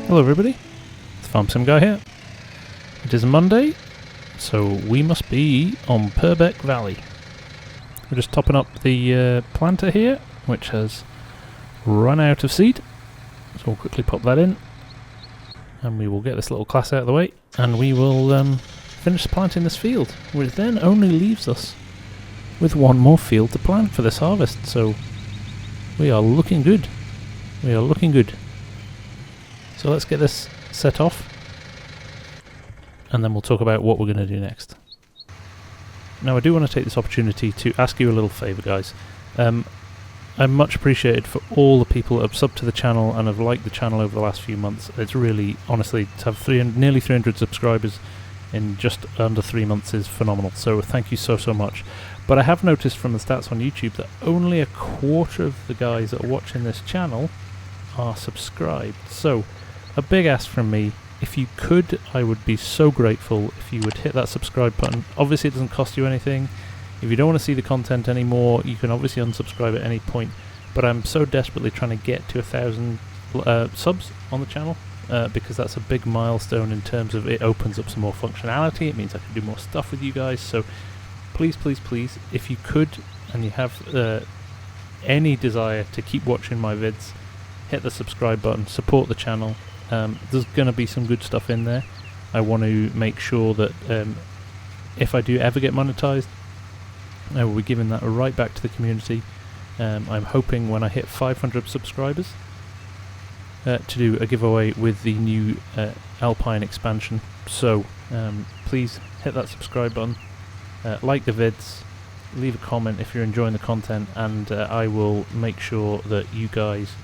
Hello everybody, it's Farmsim guy here. It is Monday, so we must be on Purbeck Valley. We're just topping up the planter here, which has run out of seed. So we'll quickly pop that in, and we will get this little class out of the way, and we will finish planting this field, which then only leaves us with one more field to plant for this harvest. So we are looking good. We are looking good. So let's get this set off, and then we'll talk about what we're going to do next. Now I do want to take this opportunity to ask you a little favour, guys. I'm much appreciated for all the people that have subbed to the channel and have liked the channel over the last few months. It's really, honestly, to have nearly 300 subscribers in just under 3 months is phenomenal. So thank you so much. But I have noticed from the stats on YouTube that only a quarter of the guys that are watching this channel are subscribed. So a big ask from me, if you could, I would be so grateful if you would hit that subscribe button. Obviously it doesn't cost you anything. If you don't want to see the content anymore, you can obviously unsubscribe at any point, but I'm so desperately trying to get to 1,000 subs on the channel, because that's a big milestone in terms of it opens up some more functionality. It means I can do more stuff with you guys. So please, if you could, and you have any desire to keep watching my vids, hit the subscribe button, support the channel. There's going to be some good stuff in there. I want to make sure that if I do ever get monetized, I will be giving that right back to the community. I'm hoping when I hit 500 subscribers to do a giveaway with the new Alpine expansion. So please hit that subscribe button, like the vids, leave a comment if you're enjoying the content, and I will make sure that you guys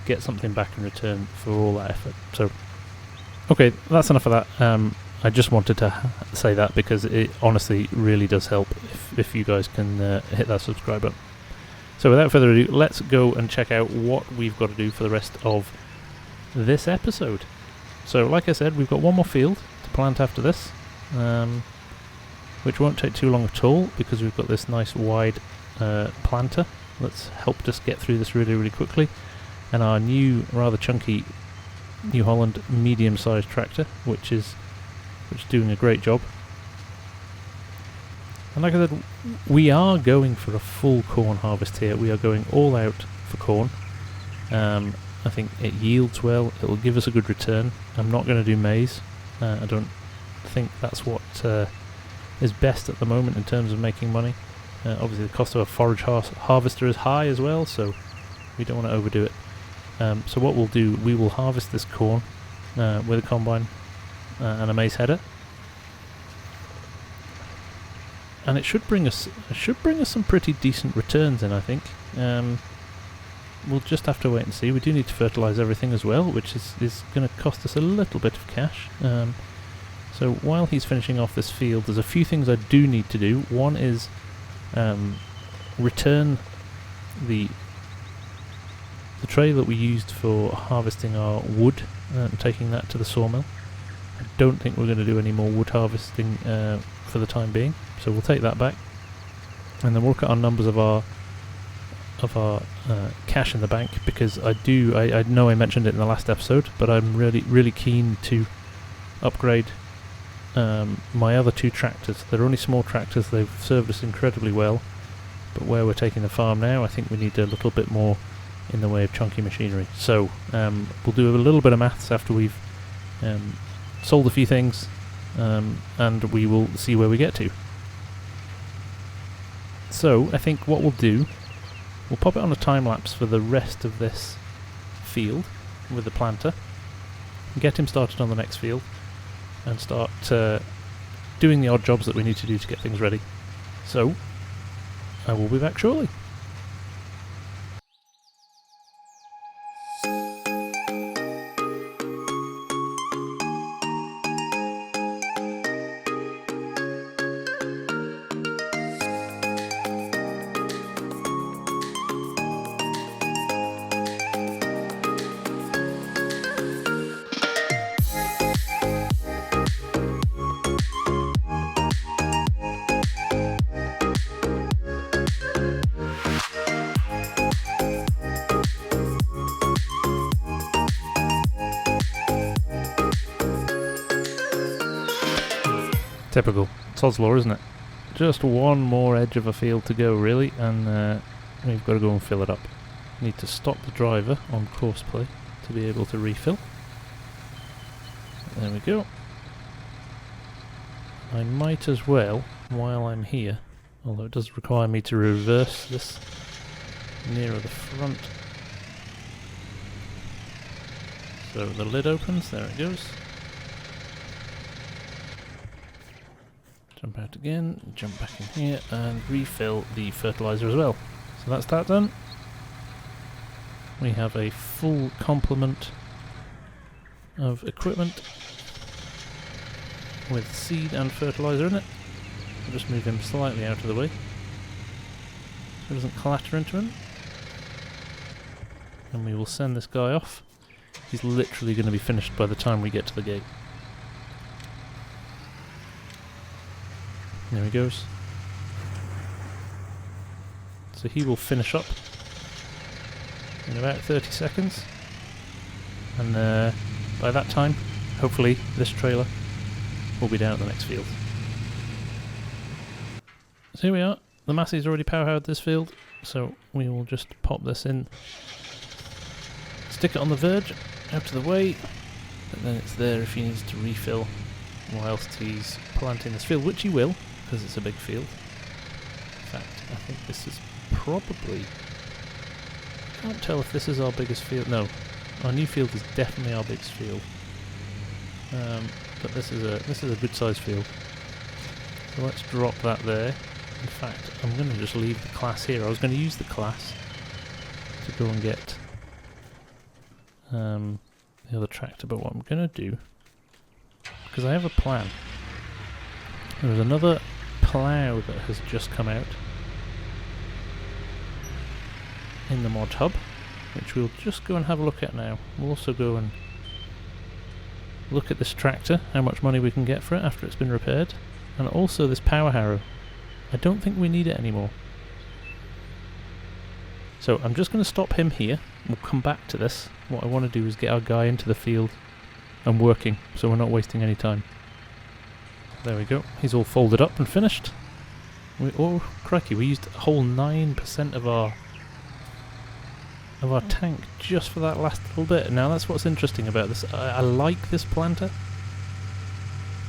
get something back in return for all that effort. So okay, that's enough of that. I just wanted to say that because it honestly really does help if you guys can hit that subscribe button. So without further ado, let's go and check out what we've got to do for the rest of this episode. So like I said, we've got one more field to plant after this, which won't take too long at all because we've got this nice wide planter that's helped us get through this really quickly, and our new rather chunky New Holland medium-sized tractor, which is doing a great job. And like I said, we are going for a full corn harvest here. We are going all out for corn. I think it yields well. It will give us a good return. I'm not going to do maize. I don't think that's what is best at the moment in terms of making money. Obviously the cost of a forage harvester is high as well, so we don't want to overdo it. So what we'll do, we will harvest this corn with a combine and a maize header, and it should bring us some pretty decent returns in, I think. We'll just have to wait and see. We do need to fertilise everything as well, which is going to cost us a little bit of cash. So while he's finishing off this field, there's a few things I do need to do. One is return the tray that we used for harvesting our wood and taking that to the sawmill. I don't think we're going to do any more wood harvesting for the time being, so we'll take that back, and then we'll look at our numbers of our cash in the bank, because I know I mentioned it in the last episode, but I'm really keen to upgrade my other two tractors. They're only small tractors, they've served us incredibly well, but where we're taking the farm now, I think we need a little bit more in the way of chunky machinery. So we'll do a little bit of maths after we've sold a few things, and we will see where we get to. So I think what we'll do, we'll pop it on a time lapse for the rest of this field with the planter, get him started on the next field, and start doing the odd jobs that we need to do to get things ready. So I will be back shortly. Typical. Sod's law, isn't it? Just one more edge of a field to go, really, and we've got to go and fill it up. Need to stop the driver on course play to be able to refill. There we go. I might as well, while I'm here, although it does require me to reverse this nearer the front. So the lid opens, there it goes. Jump out again, jump back in here and refill the fertiliser as well. So that's that done. We have a full complement of equipment with seed and fertiliser in it. I'll just move him slightly out of the way so it doesn't clatter into him. And we will send this guy off. He's literally going to be finished by the time we get to the gate. There he goes. So he will finish up in about 30 seconds. And by that time, hopefully, this trailer will be down at the next field. So here we are. The Massey's already power-powered this field, so we will just pop this in. Stick it on the verge, out of the way, but then it's there if he needs to refill whilst he's planting this field, which he will, because it's a big field. In fact, I think this is probably... I can't tell if this is our biggest field. No, our new field is definitely our biggest field. But this is a good sized field. So let's drop that there. In fact, I'm going to just leave the class here. I was going to use the class to go and get the other tractor, but what I'm going to do, because I have a plan. There's another plough that has just come out in the mod hub, which we'll just go and have a look at now. We'll also go and look at this tractor, how much money we can get for it after it's been repaired, and also this power harrow. I don't think we need it anymore. So I'm just going to stop him here. We'll come back to this. What I want to do is get our guy into the field and working, so we're not wasting any time. There we go. He's all folded up and finished. Oh, crikey, we used a whole 9% of our tank just for that last little bit. Now that's what's interesting about this. I like this planter,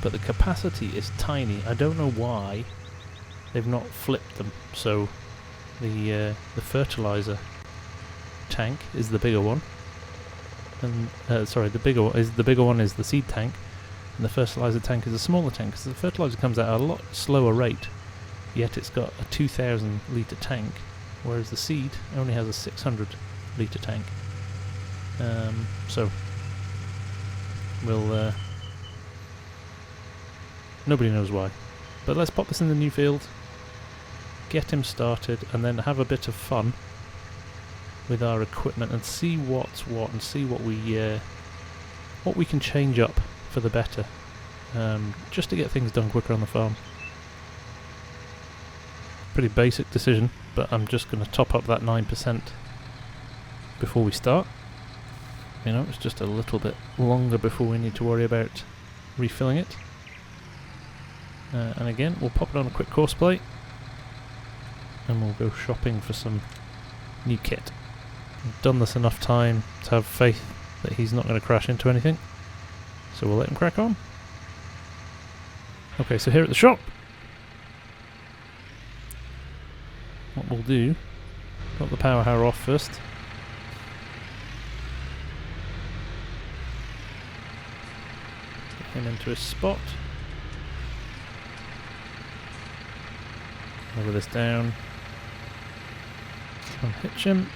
but the capacity is tiny. I don't know why they've not flipped them. So the fertilizer tank is the bigger one, and sorry, the bigger one is the seed tank, and the fertilizer tank is a smaller tank, because the fertilizer comes out at a lot slower rate, yet it's got a 2,000 litre tank, whereas the seed only has a 600 litre tank. So we'll nobody knows why, but let's pop this in the new field, get him started, and then have a bit of fun with our equipment and see what's what, and see what we can change up for the better, just to get things done quicker on the farm. Pretty basic decision, but I'm just going to top up that 9% before we start. You know, it's just a little bit longer before we need to worry about refilling it. And again, we'll pop it on a quick course plate, and we'll go shopping for some new kit. We've done this enough time to have faith that he's not going to crash into anything, so we'll let him crack on. Okay, so here at the shop, what we'll do, got the power harrow off first. Get him into his spot. Lower this down. Unhitch him.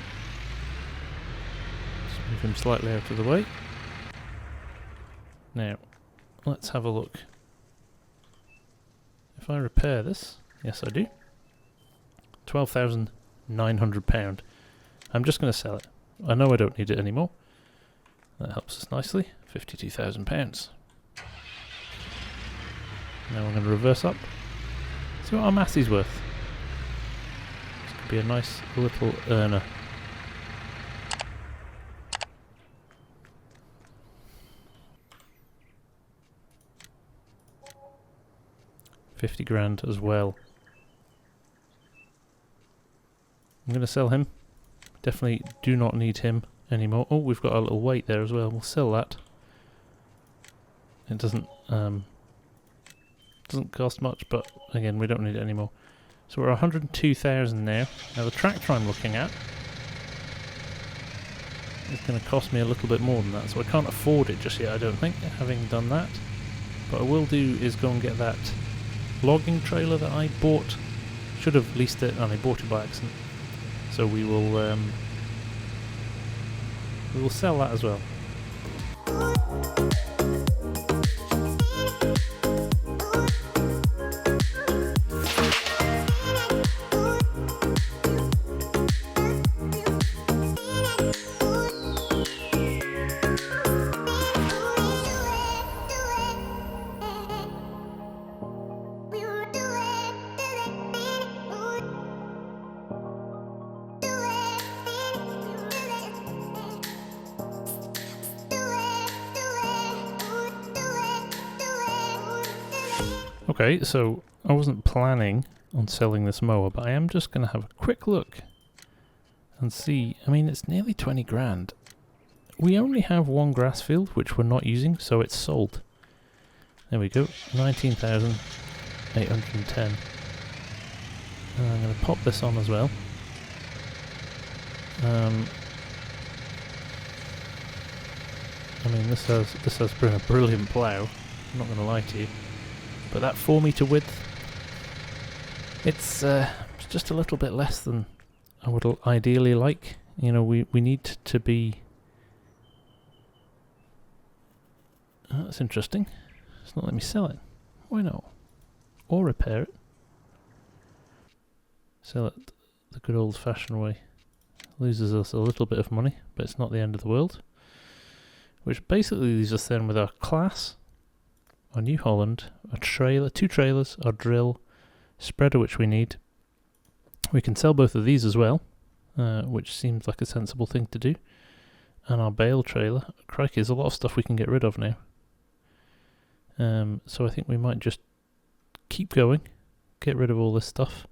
Just move him slightly out of the way. Now, let's have a look. If I repair this, yes I do, £12,900. I'm just going to sell it. I know I don't need it anymore. That helps us nicely. £52,000. Now I'm going to reverse up. See what our Massey's worth. This could be a nice little earner. 50 grand as well. I'm going to sell him. Definitely do not need him anymore. Oh, we've got a little weight there as well. We'll sell that. It doesn't cost much, but again, we don't need it anymore. So we're 102,000 now. Now the tractor I'm looking at is going to cost me a little bit more than that, so I can't afford it just yet, I don't think, having done that. What I will do is go and get that logging trailer that I bought. Should have leased it, and I bought it by accident. So we will sell that as well. Okay, so I wasn't planning on selling this mower, but I am just going to have a quick look and see. I mean, it's nearly 20 grand. We only have one grass field, which we're not using, so it's sold. There we go, 19,810. And I'm going to pop this on as well. I mean, this has been a brilliant plough, I'm not going to lie to you. But that 4 metre width, it's just a little bit less than I would ideally like. You know, we need to be... Oh, that's interesting. It's not letting me sell it. Why not? Or repair it. Sell it the good old fashioned way. Loses us a little bit of money, but it's not the end of the world. Which basically leaves us then with our class, our New Holland, a trailer, 2 trailers, our drill, spreader which we need. We can sell both of these as well, which seems like a sensible thing to do. And our bale trailer. Crikey, there's a lot of stuff we can get rid of now. So I think we might just keep going, get rid of all this stuff.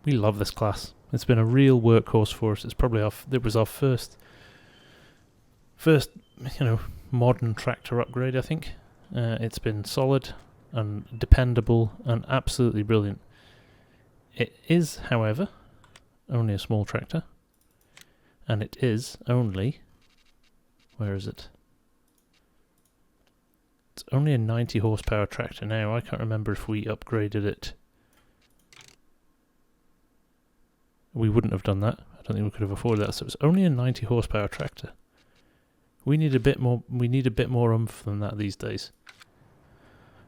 We love this class. It's been a real workhorse for us. It's probably it was our first, modern tractor upgrade, I think. It's been solid and dependable and absolutely brilliant. It is, however, only a small tractor, and it is only, where is it? It's only a 90 horsepower tractor now. I can't remember if we upgraded it. We wouldn't have done that. I don't think we could have afforded that. So it's only a 90 horsepower tractor. We need a bit more. We need a bit more oomph than that these days.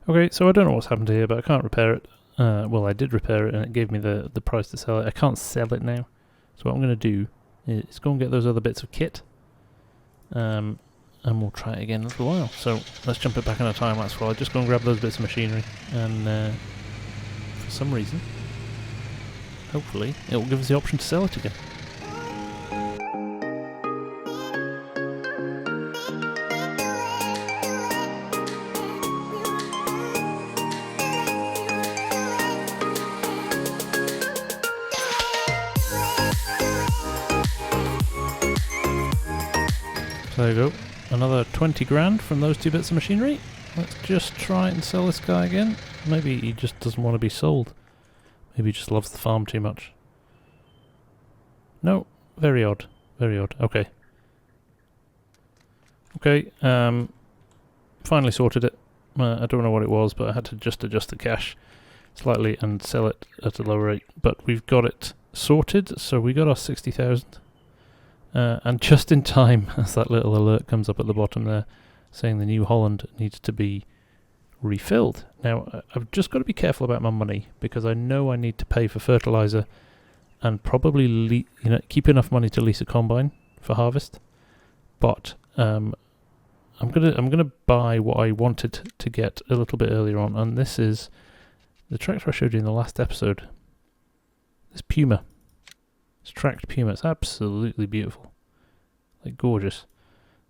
Okay, so I don't know what's happened here, but I can't repair it. Well, I did repair it, and it gave me the price to sell it. I can't sell it now. So what I'm going to do is go and get those other bits of kit, and we'll try it again in a little while. So let's jump it back on a time lapse while I just go and grab those bits of machinery, and for some reason, hopefully, it will give us the option to sell it again. There you go, another 20 grand from those 2 bits of machinery. Let's just try and sell this guy again. Maybe he just doesn't want to be sold. Maybe he just loves the farm too much. No, very odd, very odd. Okay. Okay, finally sorted it. I don't know what it was, but I had to just adjust the cash slightly and sell it at a lower rate. But we've got it sorted, so we got our 60,000. And just in time, as that little alert comes up at the bottom there, saying the New Holland needs to be refilled. Now, I've just got to be careful about my money, because I know I need to pay for fertilizer and probably keep enough money to lease a combine for harvest. But I'm gonna buy what I wanted to get a little bit earlier on, and this is the tractor I showed you in the last episode. This Puma. It's tracked Puma. It's absolutely beautiful, like gorgeous.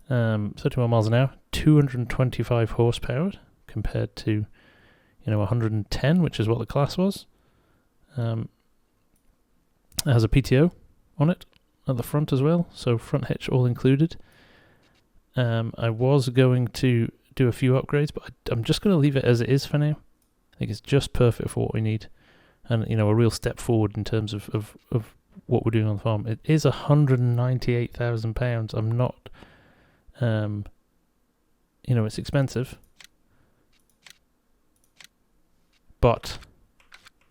31 miles an hour, 225 horsepower compared to you know, 110, which is what the class was. It has a PTO on it at the front as well, so front hitch all included. I was going to do a few upgrades, but I'm just going to leave it as it is for now. I think it's just perfect for what we need, and you know, a real step forward in terms of what we're doing on the farm. It is £198,000. I'm not, you know, it's expensive, but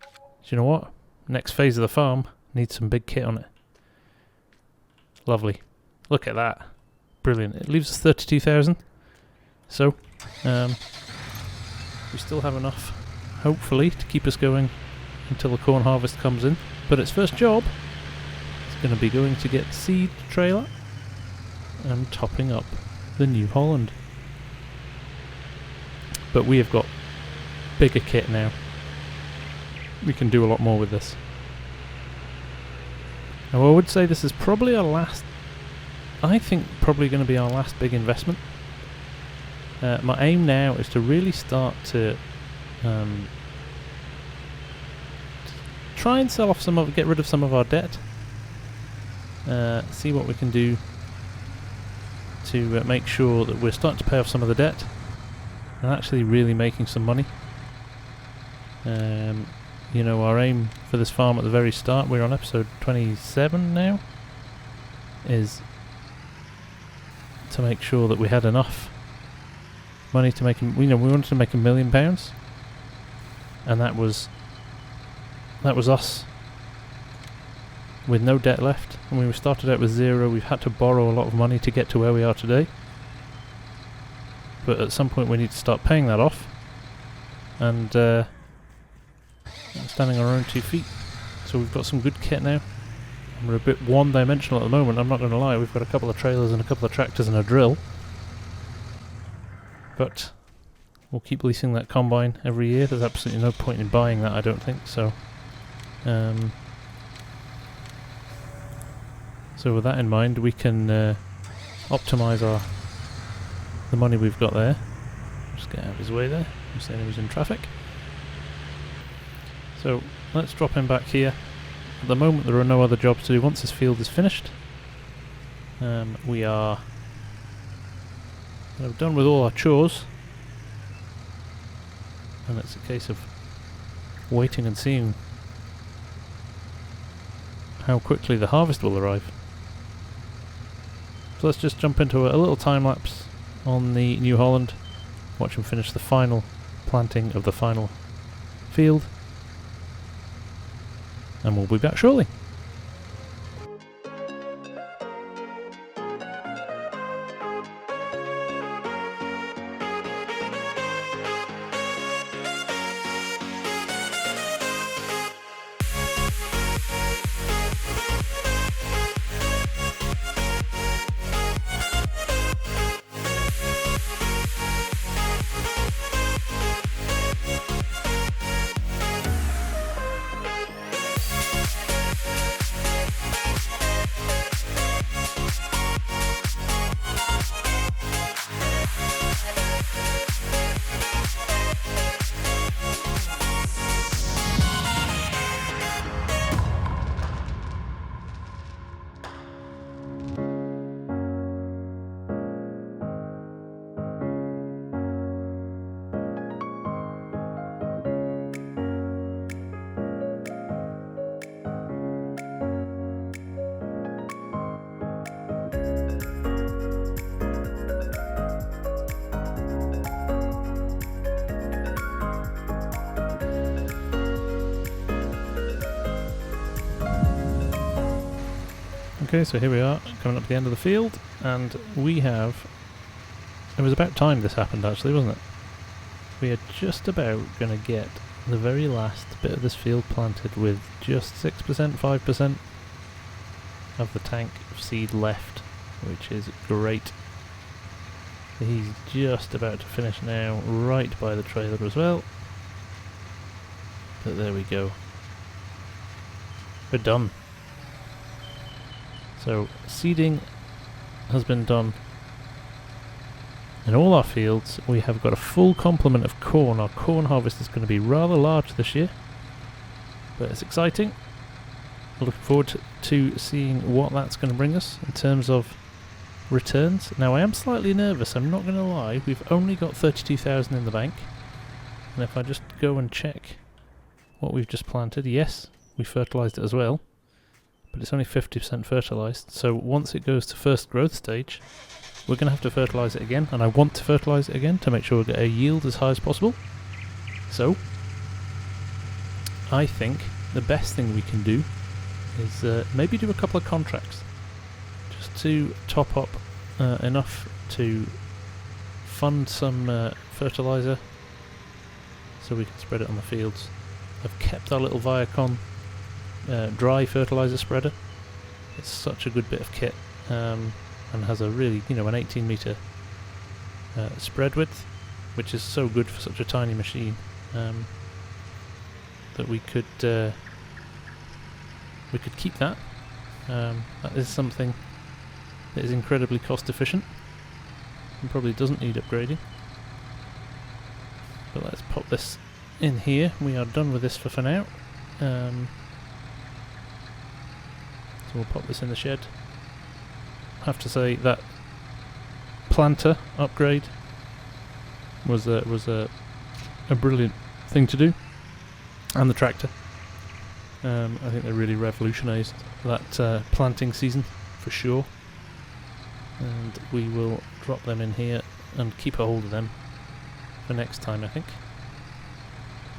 do you know what? Next phase of the farm needs some big kit on it. Lovely. Look at that. Brilliant. It leaves us 32,000. So, we still have enough, hopefully, to keep us going until the corn harvest comes in. But its first job is going to be going to get seed trailer and topping up the New Holland. But we have got bigger kit now. We can do a lot more with this. Now I would say this is probably our last, I think probably going to be our last big investment. My aim now is to really start to try and sell off some of, get rid of some of our debt. See what we can do to make sure that we're starting to pay off some of the debt and actually really making some money. You know, our aim for this farm at the very start, we're on episode 27 now, is to make sure that we had enough money to make, you know, we wanted to make £1 million, and that was us with no debt left. And we started out with zero. We've had to borrow a lot of money to get to where we are today, but at some point we need to start paying that off and standing on our own 2 feet. So we've got some good kit now, and we're a bit one-dimensional at the moment. I'm not going to lie, we've got a couple of trailers and a couple of tractors and a drill, but we'll keep leasing that combine every year. There's absolutely no point in buying that, I don't think. So so with that in mind, we can optimise the money we've got there. Just get out of his way there. I'm saying he was in traffic. So let's drop him back here. At the moment there are no other jobs to do. Once this field is finished, we are done with all our chores, and it's a case of waiting and seeing how quickly the harvest will arrive. So let's just jump into a little time lapse on the New Holland, watch him finish the final planting of the final field, and we'll be back shortly. Okay, so here we are, coming up to the end of the field, and we have... It was about time this happened actually, wasn't it? We are just about going to get the very last bit of this field planted with just 6%, 5% of the tank of seed left, which is great. He's just about to finish now, right by the trailer as well. But there we go. We're done. So seeding has been done in all our fields we have got a full complement of corn. Our corn harvest is going to be rather large this year, but it's exciting. Looking forward to seeing what that's going to bring us in terms of returns. Now I am slightly nervous, I'm not going to lie. We've only got 32,000 in the bank, and if I just go and check what we've just planted, yes, we fertilised it as well, but it's only 50% fertilised, so once it goes to first growth stage we're going to have to fertilise it again, and I want to fertilise it again to make sure we get a yield as high as possible. So I think the best thing we can do is maybe do a couple of contracts just to top up enough to fund some fertiliser so we can spread it on the fields. I've kept our little Viacon dry fertiliser spreader. It's such a good bit of kit, and has a really, an 18 metre spread width, which is so good for such a tiny machine, that we could keep that. That is something that is incredibly cost efficient and probably doesn't need upgrading. But let's pop this in here. We are done with this for now. So we'll pop this in the shed. I have to say that planter upgrade was a brilliant thing to do, and the tractor. I think they really revolutionised that planting season for sure, and we will drop them in here and keep a hold of them for next time, I think.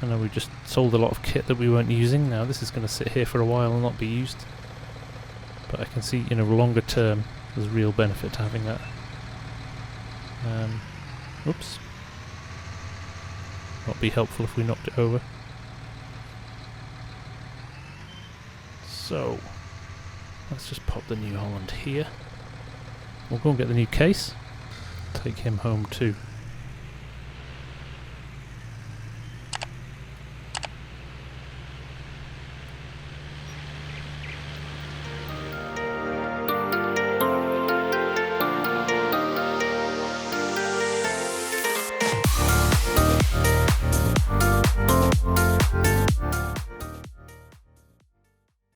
I know we just sold a lot of kit that we weren't using. Now this is going to sit here for a while and not be used, but I can see, longer term there's real benefit to having that. Oops. Not be helpful if we knocked it over. So let's just pop the New Holland here. We'll go and get the new case. Take him home too.